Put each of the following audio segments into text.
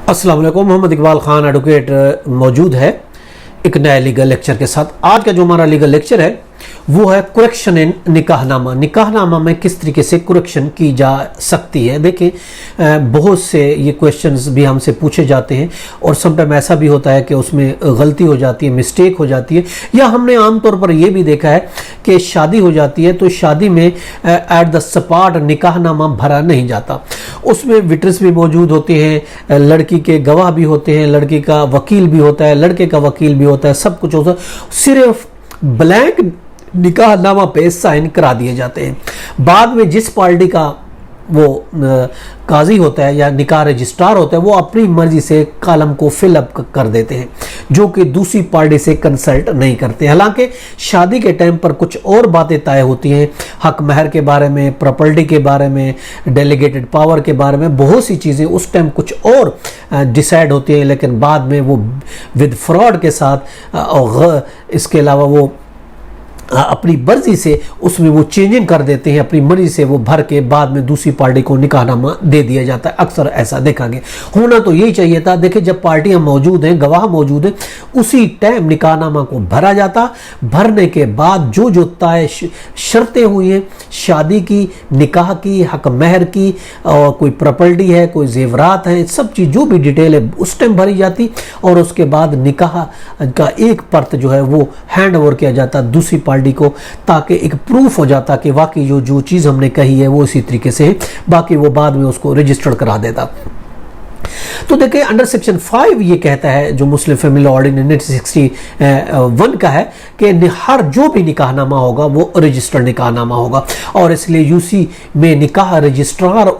अस्सलाम वालेकुम। मोहम्मद इकबाल खान एडवोकेट मौजूद है एक नया लीगल लेक्चर के साथ। आज का जो हमारा लीगल लेक्चर है वो है कुरेक्शन इन निकाहनामा। निकाहनामा में किस तरीके से कुरेक्शन की जा सकती है। देखें, बहुत से ये क्वेश्चंस भी हमसे पूछे जाते हैं और समटाइम ऐसा भी होता है कि उसमें गलती हो जाती है, मिस्टेक हो जाती है, या हमने आमतौर पर ये भी देखा है कि शादी हो जाती है तो शादी में एट द स्पॉट निकाहनामा भरा नहीं जाता। उसमें विटनेस भी मौजूद होते हैं, लड़की के गवाह भी होते हैं, लड़की का वकील भी होता है, लड़के का वकील भी होता है, सब कुछ होता है। सिर्फ ब्लैंक निकाहनामा पे साइन करा दिए जाते हैं। बाद में जिस पार्टी का वो काजी होता है या निकाह रजिस्ट्रार होता है वो अपनी मर्जी से कॉलम को फिलअप कर देते हैं, जो कि दूसरी पार्टी से कंसल्ट नहीं करते। हालांकि शादी के टाइम पर कुछ और बातें तय होती हैं, हक महर के बारे में, प्रॉपर्टी के बारे में, डेलीगेटेड पावर के बारे में, बहुत सी चीज़ें उस टाइम कुछ और डिसाइड होती हैं, लेकिन बाद में वो विद फ्रॉड के साथ और इसके अलावा वो अपनी मर्जी से उसमें वो चेंजिंग कर देते हैं, अपनी मर्जी से वो भर के बाद में दूसरी पार्टी को निकाहनामा दे दिया जाता है। अक्सर ऐसा देखा गया। होना तो यही चाहिए था। देखिए, जब पार्टियां मौजूद हैं, गवाह मौजूद हैं, उसी टाइम निकाहनामा को भरा जाता। भरने के बाद जो जो तय शर्तें हुई हैं शादी की, निकाह की, हक महर की, और कोई प्रॉपर्टी है, कोई जेवरात है, सब चीज़ जो भी डिटेल है उस टाइम भरी जाती और उसके बाद निकाह का एक पर्त जो है वो हैंड ओवर किया जाता दूसरी पार्टी को, ताकि एक प्रूफ हो जाता कि वाकई जो चीज़ हमने कही है वो इसी तरीके से है। बाकी वो बाद में उसको रजिस्टर्ड करा देता। तो देखिए, अंडर सेक्शन 5 ये कहता है, जो मुस्लिम फैमिली ऑर्डिनेंस 1961 का है, कि हर जो भी निकाहनामा होगा वो रजिस्टर्ड निकाहनामा होगा। और इसलिए यूसी में निकाह रजिस्ट्रार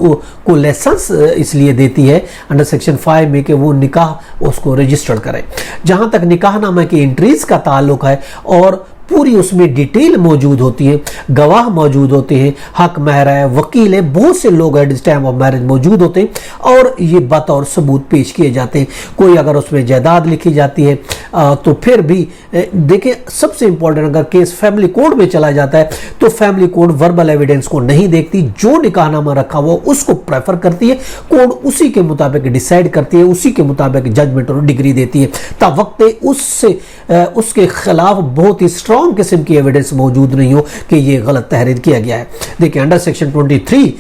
को लाइसेंस इसलिए देती है अंडर सेक्शन 5 में कि वो निकाह उसको रजिस्टर्ड करे। जहां तक निकाहनामा की एंट्रीज का ताल्लुक है, और पूरी उसमें डिटेल मौजूद होती है, गवाह मौजूद होते हैं, हक महर है, वकील है, बहुत से लोग at this time of marriage मौजूद होते हैं और ये बतौर सबूत पेश किए जाते हैं। कोई अगर उसमें जायदाद लिखी जाती है तो फिर भी देखिए, सबसे इंपॉर्टेंट, अगर केस फैमिली कोर्ट में चला जाता है तो फैमिली कोर्ट वर्बल एविडेंस को नहीं देखती। जो निकाहनामा रखा हुआ उसको प्रेफर करती है, कोर्ट उसी के मुताबिक डिसाइड करती है, उसी के मुताबिक जजमेंट और डिग्री देती है। तब वक्त उसके खिलाफ बहुत ही स्ट्रॉन्ग किस्म की एविडेंस मौजूद नहीं हो कि यह गलत तहरीर किया गया है। देखिए, अंडर सेक्शन 23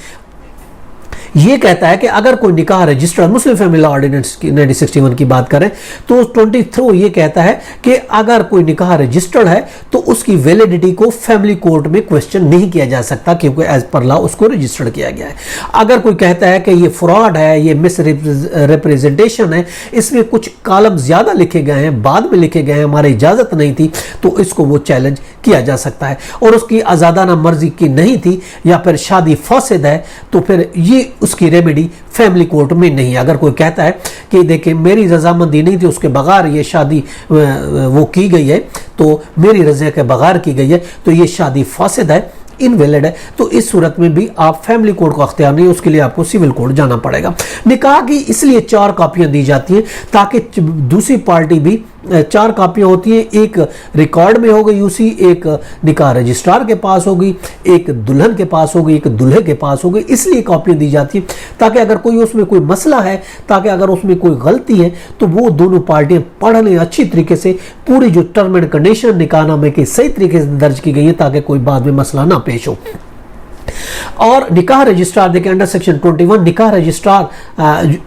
ये कहता है कि अगर कोई निकाह रजिस्टर्ड, मुस्लिम फैमिली ऑर्डिनेंस 1961 की बात करें तो 23 ये कहता है कि अगर कोई निकाह रजिस्टर्ड है तो उसकी वैलिडिटी को फैमिली कोर्ट में क्वेश्चन नहीं किया जा सकता, क्योंकि एज पर लॉ उसको रजिस्टर्ड किया गया है। अगर कोई कहता है कि ये फ्रॉड है, ये मिस रिप्रेजेंटेशन है, इसमें कुछ कॉलम ज्यादा लिखे गए हैं, बाद में लिखे गए हैं, हमारी इजाजत नहीं थी, तो इसको वो चैलेंज किया जा सकता है। और उसकी आजादाना मर्जी की नहीं थी या फिर शादी फासिद है तो फिर ये उसकी रेमेडी फैमिली कोर्ट में नहीं है। अगर कोई कहता है कि देखिए मेरी रजामंदी नहीं थी, उसके बगैर ये शादी वो की गई है, तो मेरी रजा के बगैर की गई है, तो ये शादी फासिद है, इनवैलिड है, तो इस सूरत में भी आप फैमिली कोर्ट को अख्तियार नहीं, उसके लिए आपको सिविल कोर्ट जाना पड़ेगा। निकाह की इसलिए 4 कापियां दी जाती हैं ताकि दूसरी पार्टी भी 4 कापियां होती हैं, एक रिकॉर्ड में होगी यूसी, एक निकाह रजिस्ट्रार के पास होगी, एक दुल्हन के पास होगी, एक दूल्हे के पास होगी। इसलिए कापियां दी जाती हैं ताकि अगर कोई उसमें कोई मसला है, ताकि अगर उसमें कोई गलती है तो वो दोनों पार्टियां पढ़ लें अच्छी तरीके से, पूरी जो टर्म एंड कंडीशन निकाहनामे की सही तरीके से दर्ज की गई है, ताकि कोई बाद में मसला ना पेश हो। और निकाह रजिस्ट्रार देखिए, अंडर सेक्शन 21 निकाह रजिस्ट्रार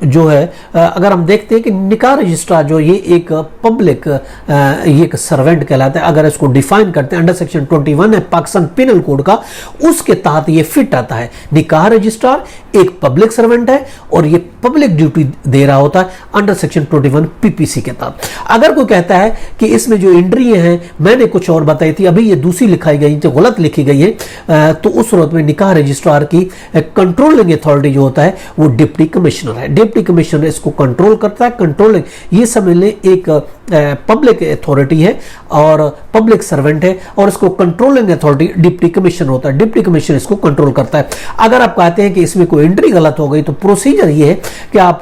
जो है, अगर हम देखते हैं कि निकाह रजिस्ट्रार जो ये एक पब्लिक ये एक सर्वेंट कहलाता है। अगर इसको डिफाइन करते हैं, अंडर सेक्शन 21 है पाकिस्तान पिनल कोड का, उसके तहत ये फिट आता है। निकाह रजिस्ट्रार एक पब्लिक सर्वेंट है और ये पब्लिक ड्यूटी दे रहा होता है अंडर सेक्शन 21 पीपीसी के तहत। अगर कोई कहता है कि इसमें जो एंट्री हैं मैंने कुछ और बताई थी, अभी ये दूसरी लिखाई गई तो गलत लिखी गई है, तो उस सूरत में निकाह रजिस्ट्रार की कंट्रोलिंग अथॉरिटी जो होता है वो डिप्टी कमिश्नर है। डिप्टी कमिश्नर इसको कंट्रोल करता है। कंट्रोलिंग ये समझ लें एक पब्लिक अथॉरिटी है और पब्लिक सर्वेंट है, और इसको कंट्रोलिंग अथॉरिटी डिप्टी कमिश्नर होता है। डिप्टी कमिश्नर इसको कंट्रोल करता है। अगर आप कहते हैं कि इसमें कोई एंट्री गलत हो गई तो प्रोसीजर ये है कि आप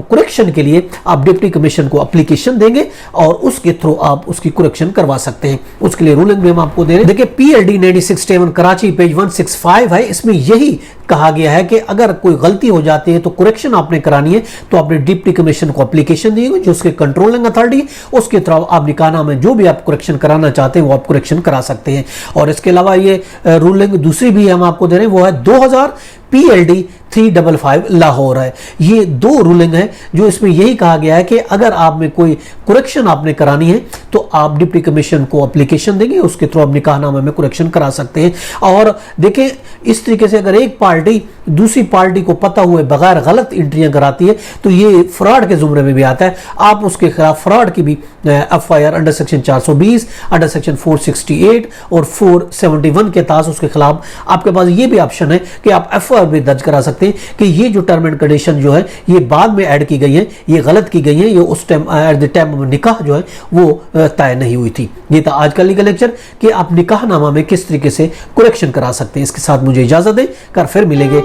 करेक्शन के लिए आप डिप्टी कमिश्नर को एप्लीकेशन देंगे और उसके थ्रू आप उसकी करेक्शन करवा सकते हैं। उसके लिए रूलिंग भी हम आपको दे रहे हैं। देखिए PLD 96/7 कराची पेज 165 है, इसमें यही कहा गया है कि अगर कोई गलती हो जाती है तो करेक्शन आपने करानी है तो आपने डिप्टी कमिश्नर को एप्लीकेशन दी जो उसके कंट्रोलिंग अथॉरिटी, उसके थ्रू आप निकाहनामा में जो भी आप करेक्शन कराना चाहते हैं वो आप करेक्शन करा सकते हैं। और इसके अलावा ये रूलिंग दूसरी भी हम आपको दे रहे हैं, वो है 2000 PLD 355 लाहौर है। ये दो रूलिंग है जो इसमें यही कहा गया है कि अगर आप में कोई करेक्शन आपने करानी है तो आप डिप्टी कमिश्नर को एप्लीकेशन देंगे, उसके थ्रू आप निकाहनामे में करेक्शन करा सकते हैं। और देखें इस तरीके से अगर एक पार्टी दूसरी पार्टी को पता हुए बगैर गलत एंट्रियां कराती है तो ये फ्रॉड के जुमरे में भी आता है। आप उसके खिलाफ फ्रॉड की भी FIR under section 420, under section 468 और 471 के तहत उसके खिलाफ आपके पास ये भी ऑप्शन है कि आप FIR भी दर्ज करा सकते हैं कि ये जो टर्म एंड कंडीशन जो है ये बाद में ऐड की गई है, ये गलत की गई है, ये उस टाइम एट द टाइम निकाह जो है वो तय नहीं हुई थी। ये था आज का लीगल लेक्चर कि आप निकाहनामा में किस तरीके से करेक्शन करा सकते हैं। इसके साथ मुझे इजाजत दें, कर फिर मिलेंगे